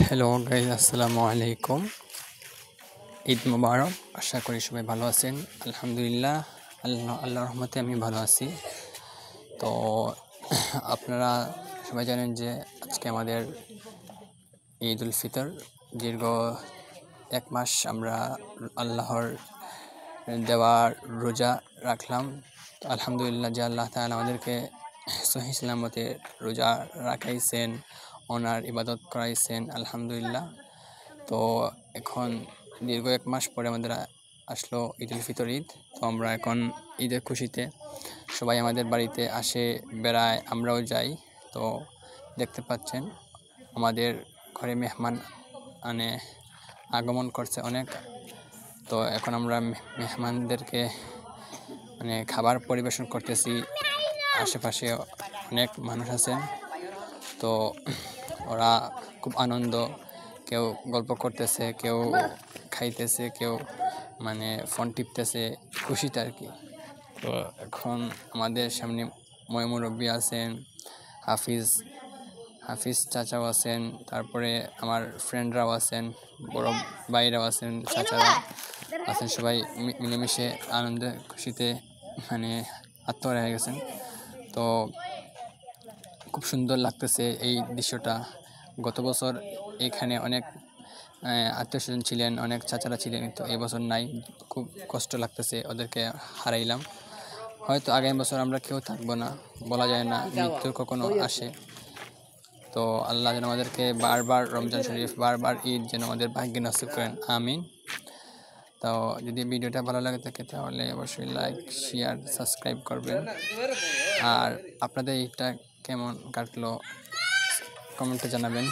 Hello guys, আসসালামু আলাইকুম। ঈদ মুবারক। আশা করি সবাই ভালো আছেন। আলহামদুলিল্লাহ, আল্লাহর রহমতে আমি ভালো আছি। তো আপনারা সবাই জানেন যে আজকে আমাদের ঈদ উল ফিতর। দীর্ঘ এক মাস আমরা আল্লাহর দেওয়া রোজা রাখলাম। তো আলহামদুলিল্লাহ যে আল্লাহ তাআলা আমাদেরকে সহিহ সালামতে রোজা রাখাইছেন, ওনার ইবাদত করাইছেন, আলহামদুলিল্লাহ। তো এখন দীর্ঘ এক মাস পরে আমাদের আসলো ঈদ উল ফিতর ঈদ। তো আমরা এখন ঈদের খুশিতে সবাই আমাদের বাড়িতে আসে, বেড়ায়, আমরাও যাই। তো দেখতে পাচ্ছেন আমাদের ঘরে মেহমান আগমন করছে অনেক। তো এখন আমরা মেহমানদেরকে খাবার পরিবেশন করতেছি। আশেপাশে অনেক মানুষ আছেন। তো ওরা খুব আনন্দ, কেউ গল্প করতেছে, কেউ খাইতেছে, কেউ ফোন টিপতেছে, খুশিতে আর কি। তো এখন আমাদের সামনে মুরব্বী আছেন, হাফিজ চাচাও আছেন, তারপরে আমার ফ্রেন্ডরাও আছেন, বড় ভাইরাও আছেন, চাচারা আছেন। সবাই মিলেমিশে আনন্দে খুশিতে আত্মহারা হয়ে গেছেন। তো খুব সুন্দর লাগতেছে এই দৃশ্যটা। গত বছর এখানে অনেক আত্মীয়স্বজন ছিলেন, অনেক চাচারা ছিলেন, তো এই বছর নাই। খুব কষ্ট লাগতেছে, ওদেরকে হারাইলাম। হয়তো আগামী বছর আমরা কেউ থাকবো না, বলা যায় না, মৃত্যু কখনো আসে। তো আল্লাহ যেন আমাদেরকে বারবার রমজান শরীফ, বারবার ঈদ যেন আমাদের ভাগ্যে নসিব করেন, আমিন। তো যদি ভিডিওটা ভালো লাগে থাকে তাহলে অবশ্যই লাইক, শেয়ার, সাবস্ক্রাইব করবেন। আর আপনাদের ঈদটা কেমন কাটলো কমেন্টে জানাবেন।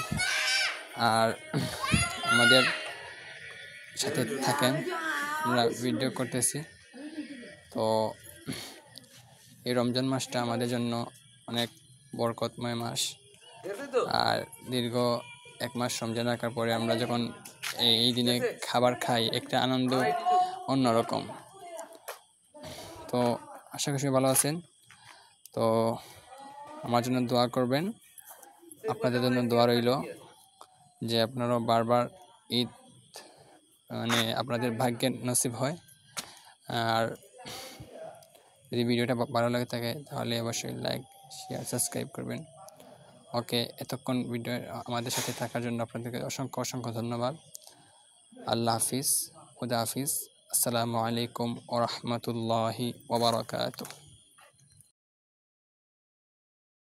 আর আমাদের সাথে থাকেন, আমরা ভিডিও করতেছি। তো এই রমজান মাসটা আমাদের জন্য অনেক বরকতময় মাস। আর দীর্ঘ এক মাস রমজান রাখার পরে আমরা যখন এই দিনে খাবার খাই, একটা আনন্দ অন্যরকম। তো আশা করি ভালো আছেন। তো আমার জন্য দোয়া করবেন, আপনাদের জন্য দোয়া রইল যে আপনারাও বারবার ঈদ আপনাদের ভাগ্যে নসিব হয়। আর যদি ভিডিওটা ভালো লাগে থাকে তাহলে অবশ্যই লাইক, শেয়ার, সাবস্ক্রাইব করবেন। ওকে, এতক্ষণ ভিডিও আমাদের সাথে থাকার জন্য আপনাদেরকে অসংখ্য অসংখ্য ধন্যবাদ। আল্লাহ হাফিজ, খুদা হাফিজ, আসসালামু আলাইকুম ওয়া রাহমাতুল্লাহি ওয়া বারাকাতুহু।